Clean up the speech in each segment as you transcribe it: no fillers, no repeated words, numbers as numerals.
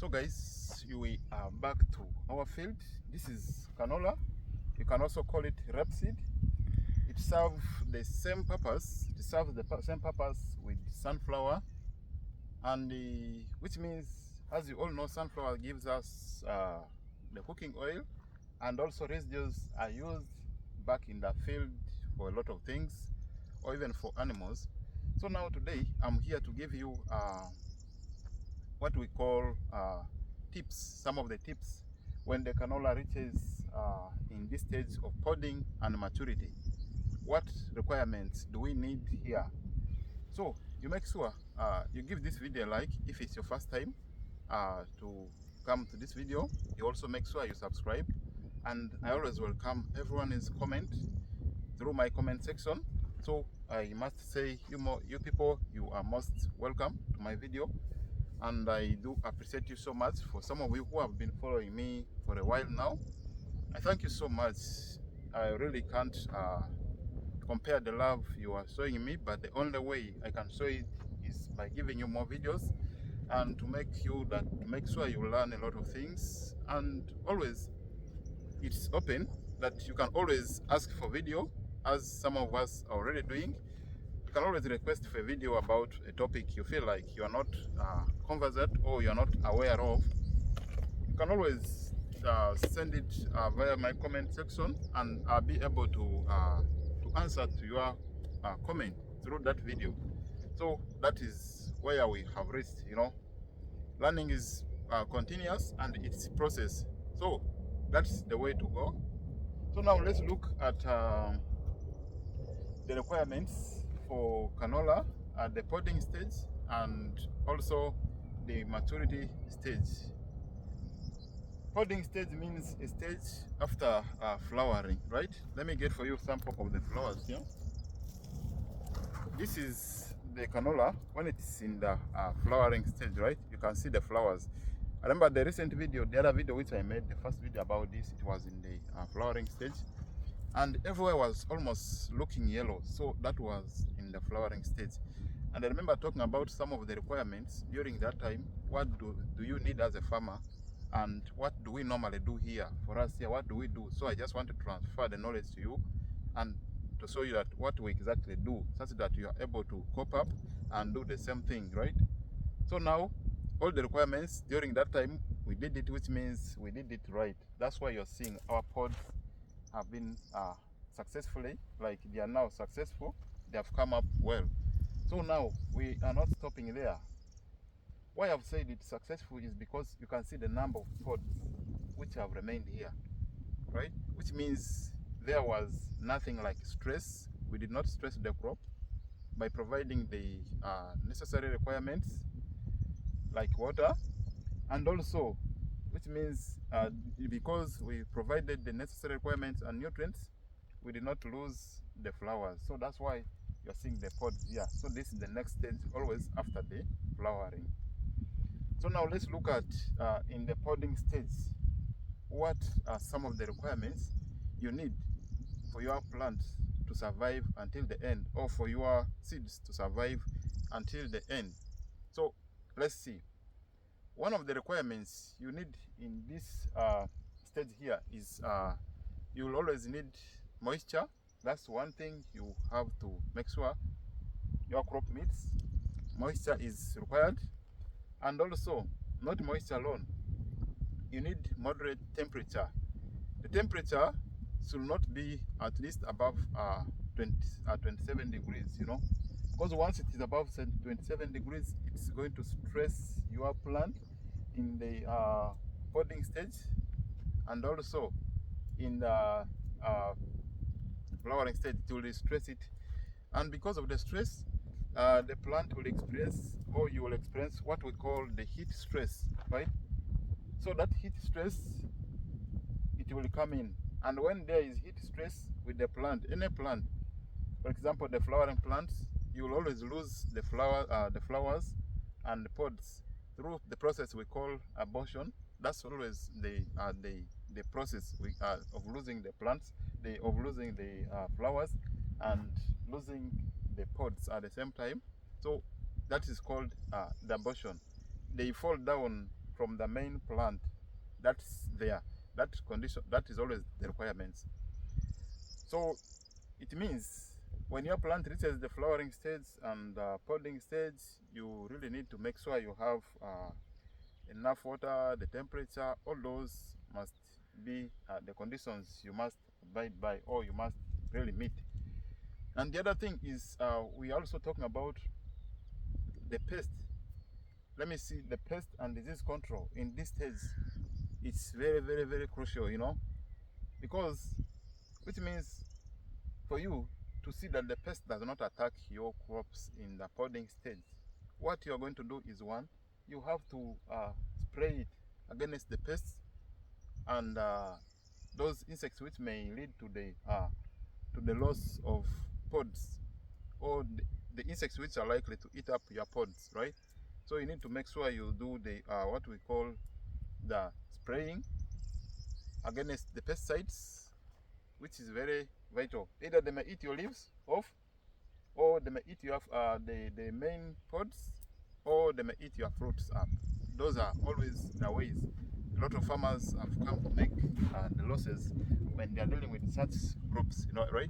So guys, we are back to our field. This is canola. You can also call it rapeseed. It serves the same purpose. It serves the same purpose with sunflower, and which means, as you all know, sunflower gives us the cooking oil, and also residues are used back in the field for a lot of things, or even for animals. So now today, I'm here to give you what we call tips, some of the tips when the canola reaches in this stage of podding and maturity. What requirements do we need here? So you make sure you give this video a like if it's your first time to come to this video. You also make sure you subscribe, and I always welcome everyone's comment through my comment section. So I must say, you people, you are most welcome to my video, and I do appreciate you so much. For some of you who have been following me for a while now, I thank you so much. I really can't compare the love you are showing me, but the only way I can show it is by giving you more videos, and to make sure you learn a lot of things. And always it's open that you can always ask for video, as some of us are already doing. You can always request for a video about a topic you feel like you are not conversant or you are not aware of. You can always send it via my comment section, and I'll be able to answer to your comment through that video. So that is where we have reached. Learning is continuous and it's process. So that's the way to go. So now let's look at the requirements for canola at the podding stage and also the maturity stage. Podding stage means a stage after flowering, right? Let me get for you sample of the flowers here. This is the canola when it's in the flowering stage, right? You can see the flowers. I remember the recent video, the other video which I made, the first video about this, it was in the flowering stage, and everywhere was almost looking yellow. So that was in the flowering stage. And I remember talking about some of the requirements during that time. What do you need as a farmer, and what do we normally do here? For us here, what do we do? So I just want to transfer the knowledge to you and to show you that what we exactly do, such that you are able to cope up and do the same thing, right? So now all the requirements during that time we did it, which means we did it right. That's why you're seeing our pods have been successfully, like they are now successful, they have come up well. So now we are not stopping there. Why I've said it's successful is because you can see the number of pods which have remained here, right? Which means there was nothing like stress. We did not stress the crop by providing the necessary requirements like water, and also which means because we provided the necessary requirements and nutrients, we did not lose the flowers. So that's why you're seeing the pods here. So this is the next stage, always after the flowering. So now let's look at in the podding stage, what are some of the requirements you need for your plants to survive until the end, or for your seeds to survive until the end. So let's see. One of the requirements you need in this stage here is you will always need moisture. That's one thing you have to make sure your crop meets. Moisture is required, and also not moisture alone. You need moderate temperature. The temperature should not be at least above 27 degrees, because once it is above 27 degrees, it's going to stress your plant in the podding stage, and also in the flowering stage. It will stress it, and because of the stress, the plant will experience, or you will experience, what we call the heat stress, right? So that heat stress, it will come in, and when there is heat stress with the plant, any plant, for example the flowering plants, you will always lose the flowers and the pods through the process we call abortion. That's always the process of losing the plants, of losing the flowers and losing the pods at the same time. So that is called the abortion. They fall down from the main plant. That's there. That condition, that is always the requirements. So it means when your plant reaches the flowering stage and podding stage, you really need to make sure you have enough water, the temperature, all those must be the conditions you must abide by, or you must really meet. And the other thing is we are also talking about the pest. Let me see, the pest and disease control in this stage. It's very, very, very crucial, you know, because which means for you to see that the pest does not attack your crops in the podding stage, what you are going to do is, one, you have to spray it against the pests and those insects which may lead to the loss of pods, or the insects which are likely to eat up your pods, right? So you need to make sure you do the what we call the spraying against the pesticides, which is very vital. Either they may eat your leaves off, or they may eat your the main pods, or they may eat your fruits up. Those are always the ways a lot of farmers have come to make the losses when they are dealing with such crops, you know, right?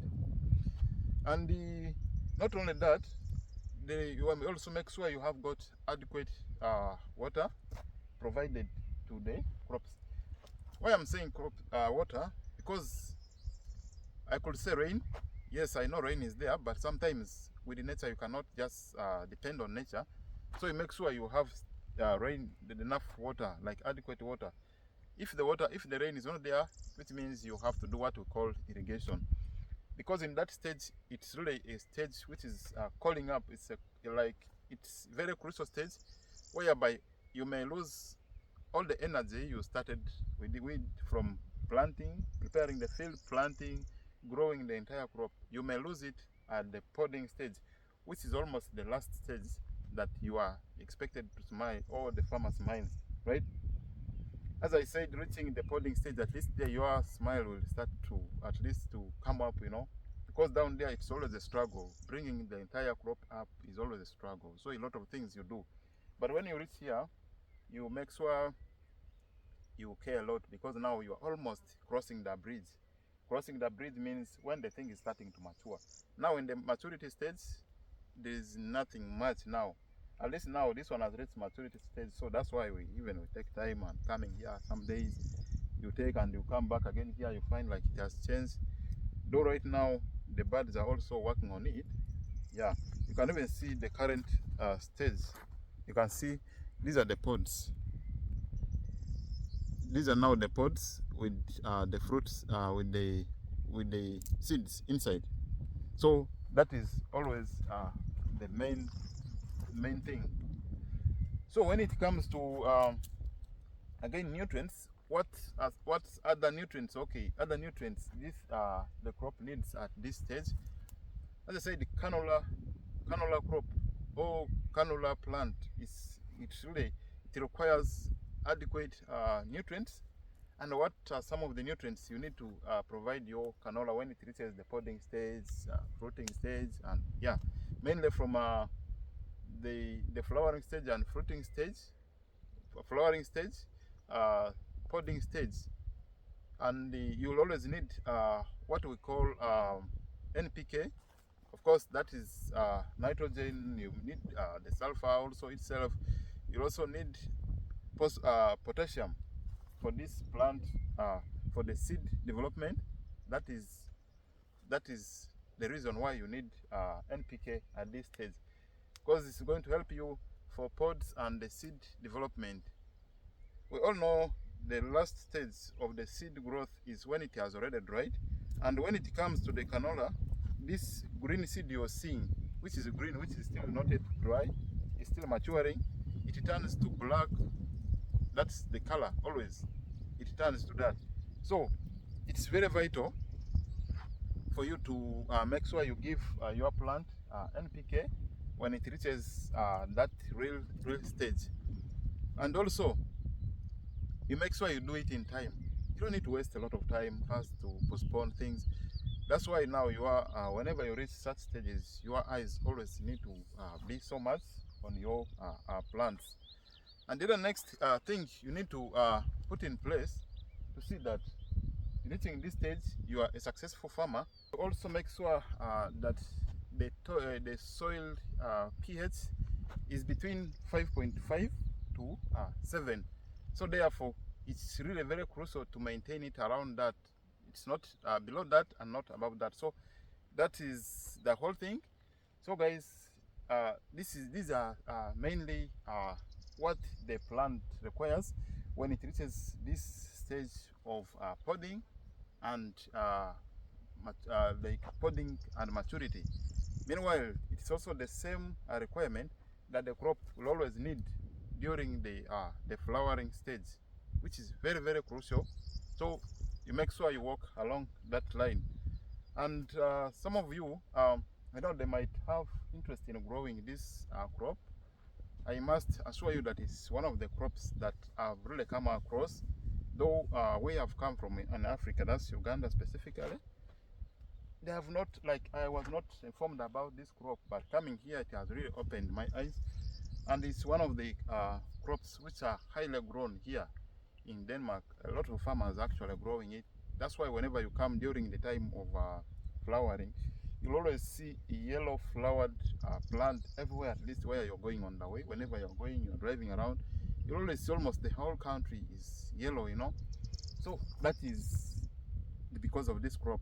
And not only that, you will also make sure you have got adequate water provided to the crops. Why I'm saying crop water, because I could say rain. Yes, I know rain is there, but sometimes with the nature you cannot just depend on nature. So you make sure you have rain, enough water, like adequate water. If the rain is not there, which means you have to do what we call irrigation, because in that stage it's really a stage which is calling up. It's it's very crucial stage whereby you may lose all the energy you started with the weed from planting, preparing the field, planting, growing the entire crop. You may lose it at the podding stage, which is almost the last stage that you are expected to smile, or the farmer smiles, right? As I said, reaching the podding stage, at least there your smile will start to at least to come up, you know, because down there it's always a struggle. Bringing the entire crop up is always a struggle. So a lot of things you do, but when you reach here, you make sure you care a lot, because now you are almost crossing the bridge. Crossing the bridge means when the thing is starting to mature. Now in the maturity stage, there is nothing much now. At least now this one has reached maturity stage, so that's why we take time and coming here. Some days you take and you come back again here, you find like it has changed. Though right now the birds are also working on it. Yeah, you can even see the current stage. You can see these are the pods. These are now the pods with the fruits with the seeds inside. So that is always the main thing. So when it comes to again nutrients, what other nutrients? Okay, other nutrients this the crop needs at this stage. As I said, the canola crop or canola plant it requires adequate nutrients. And what are some of the nutrients you need to provide your canola when it reaches the podding stage, fruiting stage, and yeah, mainly from the flowering stage and fruiting stage, flowering stage, podding stage, and you will always need what we call NPK. Of course, that is nitrogen. You need the sulfur also itself. You also need potassium for this plant, for the seed development. That is the reason why you need NPK at this stage, because it's going to help you for pods and the seed development. We all know the last stage of the seed growth is when it has already dried, and when it comes to the canola, this green seed you're seeing, which is green, which is still not yet dry, it's still maturing, it turns to black. That's the color always, it turns to that. So it's very vital for you to make sure you give your plant NPK when it reaches that real stage. And also you make sure you do it in time. You don't need to waste a lot of time first to postpone things. That's why now you are whenever you reach such stages, your eyes always need to be so much on your plants. And the other next thing you need to put in place to see that reaching this stage you are a successful farmer. Also make sure that the soil pH is between 5.5 to 7. So therefore it's really very crucial to maintain it around that. It's not below that and not above that. So that is the whole thing. So guys, these are mainly what the plant requires when it reaches this stage of podding and like podding and maturity. Meanwhile, it's also the same requirement that the crop will always need during the flowering stage, which is very, very crucial. So you make sure you walk along that line. And some of you, I know they might have interest in growing this crop. I must assure you that it's one of the crops that I've really come across, though we have come from in Africa, that's Uganda specifically. They have not, like, I was not informed about this crop, but coming here it has really opened my eyes. And it's one of the crops which are highly grown here in Denmark. A lot of farmers actually growing it. That's why whenever you come during the time of flowering, you'll always see a yellow flowered plant everywhere, at least where you're going on the way. Whenever you're going, you're driving around, you'll always see almost the whole country is yellow, you know. So that is because of this crop.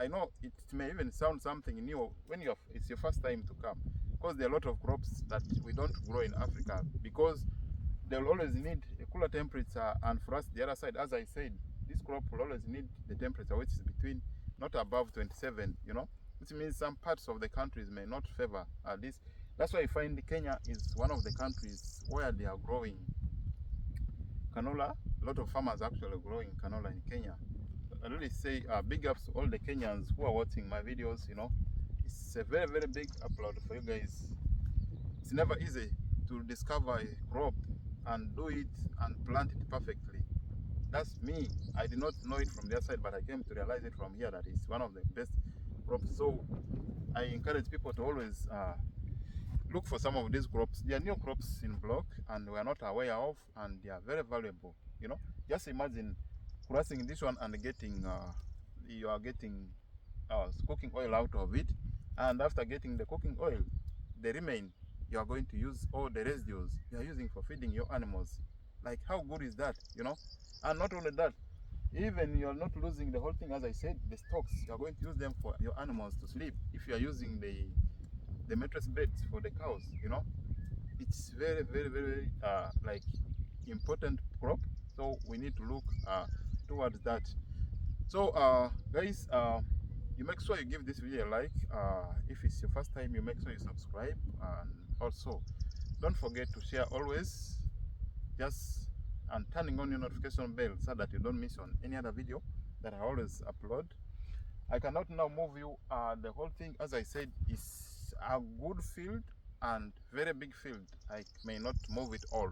I know it may even sound something new when it's your first time to come, because there are a lot of crops that we don't grow in Africa, because they'll always need a cooler temperature. And for us, the other side, as I said, this crop will always need the temperature which is between, not above 27, you know, which means some parts of the countries may not favor this. That's why I find Kenya is one of the countries where they are growing canola. A lot of farmers actually growing canola in Kenya. I really say big ups to all the Kenyans who are watching my videos, you know. It's a very, very big applaud for you guys. It's never easy to discover a crop and do it and plant it perfectly. That's me. I did not know it from their side, but I came to realize it from here that it's one of the best crops. So I encourage people to always look for some of these crops. They are new crops in block and we are not aware of, and they are very valuable. You know, just imagine crossing this one and getting you are getting cooking oil out of it, and after getting the cooking oil, the remain you are going to use all the residues you are using for feeding your animals. Like, how good is that, you know? And not only that, even you're not losing the whole thing. As I said, the stalks, you're going to use them for your animals to sleep. If you are using the mattress beds for the cows, you know, it's very, very, very like important crop. So we need to look towards that. So guys, you make sure you give this video a like. If it's your first time, you make sure you subscribe, and also don't forget to share always, just and turning on your notification bell so that you don't miss on any other video that I always upload. I cannot now move you the whole thing. As I said, is a good field and very big field. I may not move it all,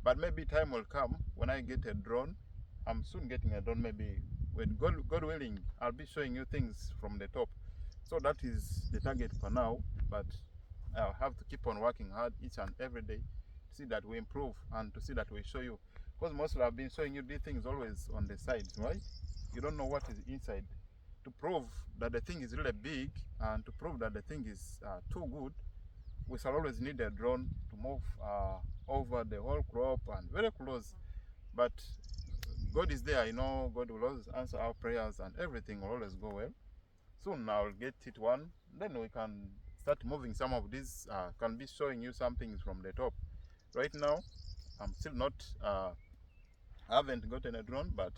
but maybe time will come when I get a drone. I'm soon getting a drone. Maybe when God willing, I'll be showing you things from the top. So that is the target for now, but I'll have to keep on working hard each and every day to see that we improve and to see that we show you, because mostly I've been showing you these things always on the sides, right? You don't know what is inside. To prove that the thing is really big and to prove that the thing is too good, we shall always need a drone to move over the whole crop and very close. But God is there, you know. God will always answer our prayers and everything will always go well. Soon I'll get it one, then we can start moving some of these. Can be showing you some things from the top. Right now I'm still not haven't gotten a drone, but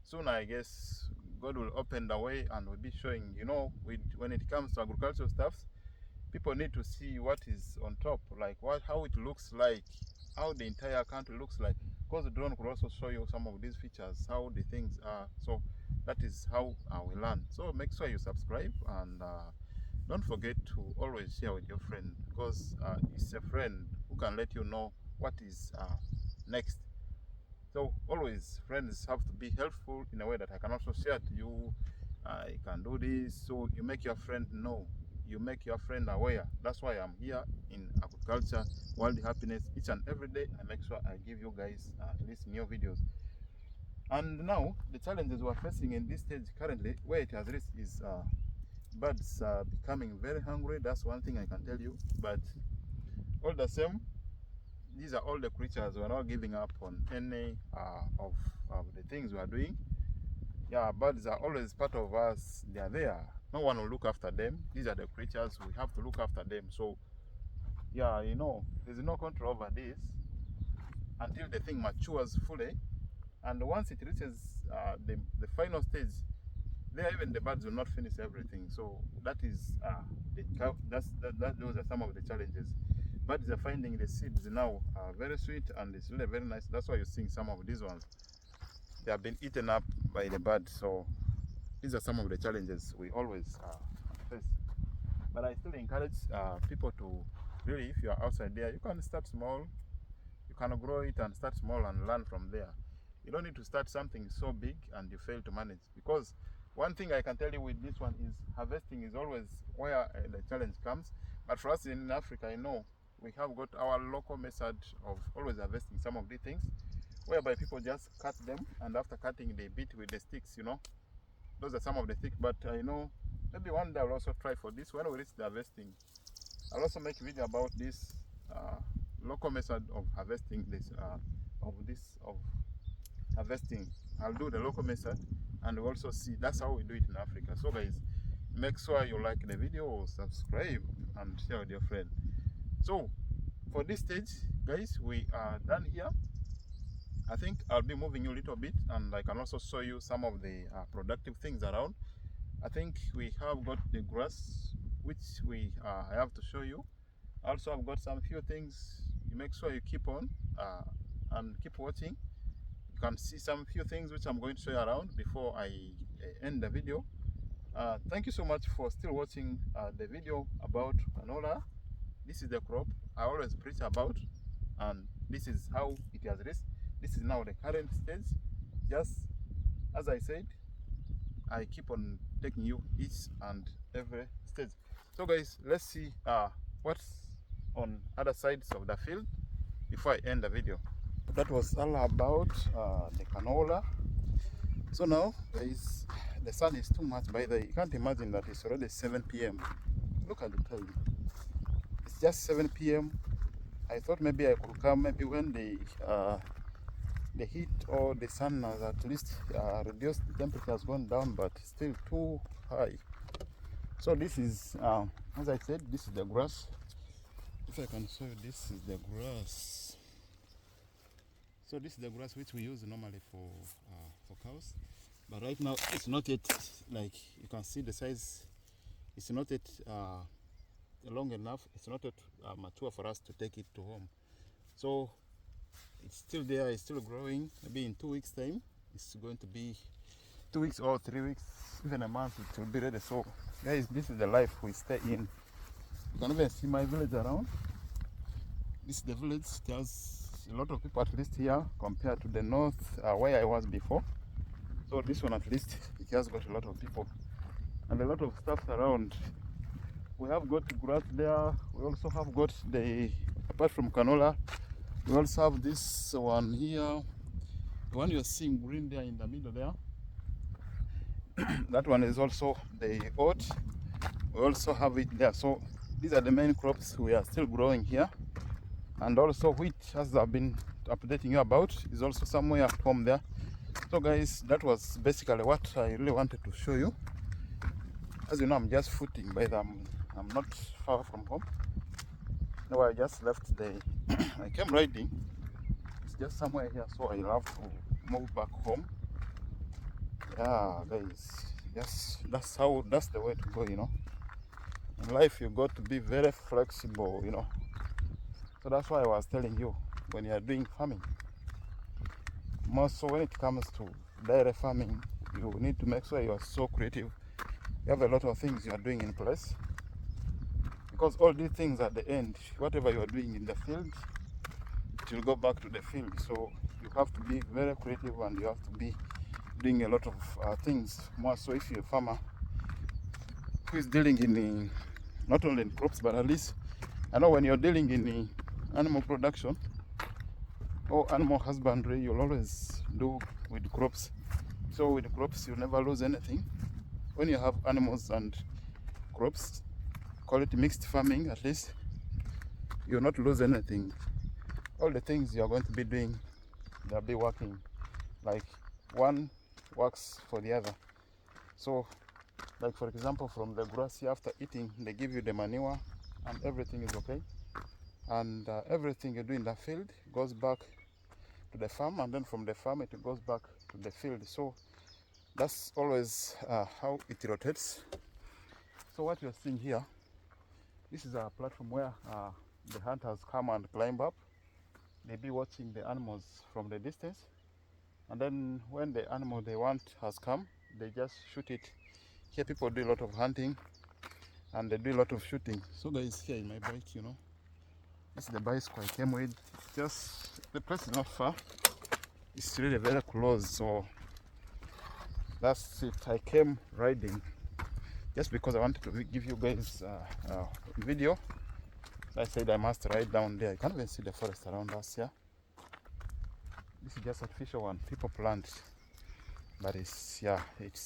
soon I guess God will open the way and we'll be showing, you know, when it comes to agricultural stuff, people need to see what is on top, like how it looks like, how the entire country looks like, because the drone could also show you some of these features, how the things are. So that is how we learn. So make sure you subscribe, and don't forget to always share with your friend, because it's a friend who can let you know what is next. So always, friends have to be helpful in a way that I can also share to you. I can do this, so you make your friend know you make your friend aware. That's why I'm here in agriculture, world happiness. Each and every day I make sure I give you guys at least new videos. And now the challenges we're facing in this stage currently, where it has reached, is birds are becoming very hungry. That's one thing I can tell you. But all the same, these are all the creatures. We're not giving up on any of the things we are doing. Yeah, birds are always part of us. They are there. No one will look after them. These are the creatures. We have to look after them. So yeah, you know, there's no control over this until the thing matures fully. And once it reaches the final stage, there even the birds will not finish everything. So that is those are some of the challenges. Birds are finding the seeds now very sweet, and it's really very nice. That's why you're seeing some of these ones. They have been eaten up by the birds. So these are some of the challenges we always face. But I still encourage people to really, if you are outside there, you can start small. You can grow it and start small and learn from there. You don't need to start something so big and you fail to manage. Because one thing I can tell you with this one is harvesting is always where the challenge comes. But for us in Africa, I know we have got our local method of always harvesting some of these things, whereby people just cut them, and after cutting they beat with the sticks, you know. Those are some of the sticks. But I know maybe one day I'll also try for this. When we reach the harvesting, I'll also make a video about this local method of harvesting harvesting. I'll do the local method and we'll also see that's how we do it in Africa. So guys, make sure you like the video, subscribe and share with your friend. So for this stage, guys, we are done here. I think I'll be moving you a little bit, and I can also show you some of the productive things around. I think we have got the grass, which I have to show you. Also, I've got some few things. You make sure you keep on and keep watching. You can see some few things which I'm going to show you around before I end the video. Thank you so much for still watching the video about canola. This is the crop I always preach about, and this is how it has reached. This is now the current stage. Just as I said, I keep on taking you each and every stage. So guys, let's see what's on other sides of the field before I end the video. That was all about the canola. So now guys, the sun is too much. By the way, you can't imagine that it's already 7 p.m. Look at the time. It's just 7 p.m. I thought maybe I could come maybe when the heat or the sun has at least reduced, the temperature has gone down, but still too high. So this is, as I said, this is the grass. If I can show you, this is the grass. So this is the grass which we use normally for cows. But right now it's not yet, like you can see the size, it's not yet long enough. It's not yet mature for us to take it to home. So it's still there, it's still growing. Maybe in 2 weeks time, it's going to be 2 weeks or 3 weeks, even a month, it will be ready. So guys, this is the life we stay in. You can even see my village around. This is the village. There's a lot of people at least here compared to the north where I was before. So this one at least, it has got a lot of people and a lot of stuff around. We have got grass there. We also have got apart from canola, we also have this one here. The one you're seeing green there in the middle there. That one is also the oat. We also have it there. So these are the main crops we are still growing here. And also wheat, as I've been updating you about, is also somewhere at home there. So guys, that was basically what I really wanted to show you. As you know, I'm just footing, but I'm not far from home. Now I just left I came riding. It's just somewhere here, so I have to move back home. Yeah, guys, yes, that's the way to go, you know. In life, you got to be very flexible, you know. So that's why I was telling you, when you are doing farming, more so when it comes to dairy farming, you need to make sure you are so creative. You have a lot of things you are doing in place, because all these things at the end, whatever you are doing in the field, it will go back to the field. So you have to be very creative, and you have to be doing a lot of things. More so if you're a farmer who is dealing not only in crops, but at least I know when you're dealing in the animal production or animal husbandry, you'll always do with crops. So with crops, you never lose anything. When you have animals and crops, call it mixed farming, at least you'll not lose anything. All the things you're going to be doing, they'll be working. Like one works for the other. So like for example, from the grass, after eating, they give you the manure and everything is okay. And everything you do in the field goes back to the farm, and then from the farm it goes back to the field. So that's always how it rotates. So what you're seeing here, this is a platform where the hunters come and climb up. They be watching the animals from the distance, and then when the animal they want has come, they just shoot it. Here people do a lot of hunting and they do a lot of shooting. So guys, here in my bike, you know, this is the bicycle I came with. Just the place is not far, it's really very close. So that's it. I came riding just because I wanted to give you guys a video. So I said I must ride down there. You can't even see the forest around us here. This is just artificial one people plant, but it's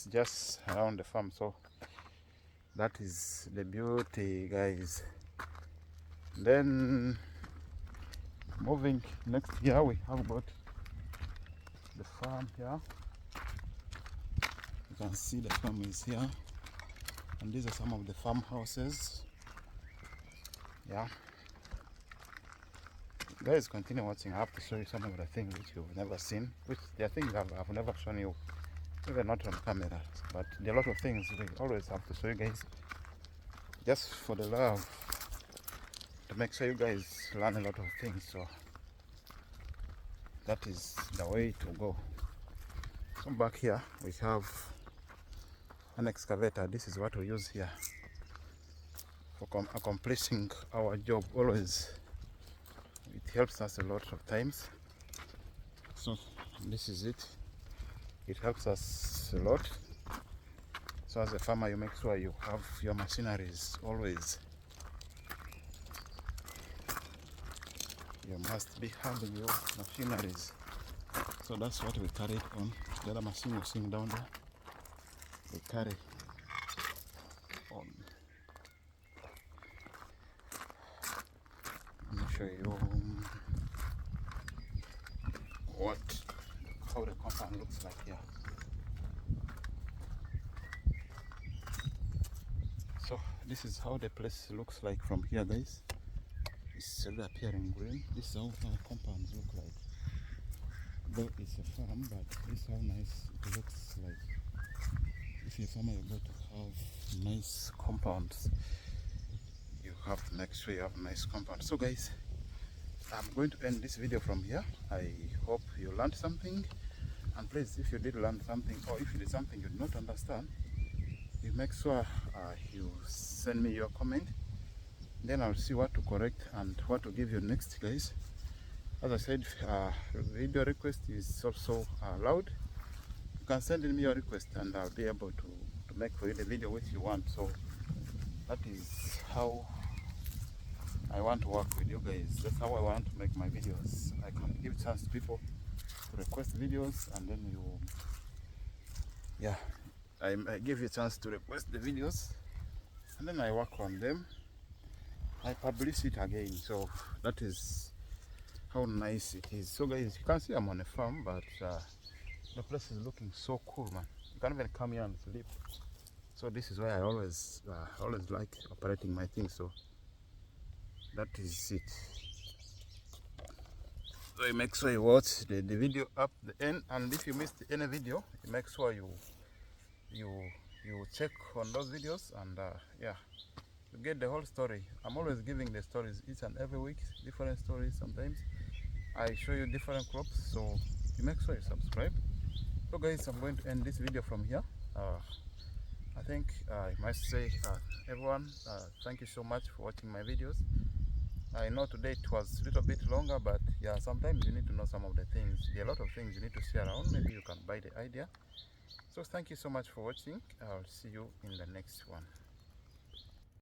just around the farm. So that is the beauty, guys. Then moving next here, we have got the farm here. You can see the farm is here, and these are some of the farmhouses. Yeah, guys, continue watching. I have to show you some of the things which you've never seen, which there are things I've never shown you, even not on camera. But there are a lot of things we always have to show you guys, just for the love, to make sure you guys learn a lot of things. So that is the way to go. So back here we have an excavator. This is what we use here for accomplishing our job. Always it helps us a lot of times. So this is it. It helps us a lot. So as a farmer, you make sure you have your machineries always. You must be having your machineries. So that's what we carry on. The other machine you're seeing down there, we carry on. Let me show you how the compound looks like here. So this is how the place looks like from here, guys. It's really appearing green. This is how our compounds look like. Though it's a farm, but this is how nice it looks like. If you're a farmer, you're going to have nice compounds. You have to make sure you have a nice compound. So guys, I'm going to end this video from here. I hope you learned something, and please, if you did learn something, or if it is something you did not understand, you make sure you send me your comment. Then I'll see what to correct and what to give you next, guys. As I said, video request is also allowed. You can send me your request and I'll be able to make for you the video which you want. So that is how I want to work with you guys. That's how I want to make my videos. I can give chance to people to request videos, and then I give you a chance to request the videos, and then I work on them. I publish it again. So that is how nice it is. So guys, you can see I'm on a farm, but the place is looking so cool, man. You can even come here and sleep. So this is why I always like operating my things. So that is it. So you make sure you watch the video up the end, and if you missed any video, you make sure you check on those videos, and you get the whole story. I'm always giving the stories each and every week, different stories. Sometimes I show you different crops, so you make sure you subscribe. So guys, I'm going to end this video from here. I think I must say, everyone, thank you so much for watching my videos. I know today it was a little bit longer, but yeah, sometimes you need to know some of the things. There are a lot of things you need to share around. Maybe you can buy the idea. So thank you so much for watching. I'll see you in the next one.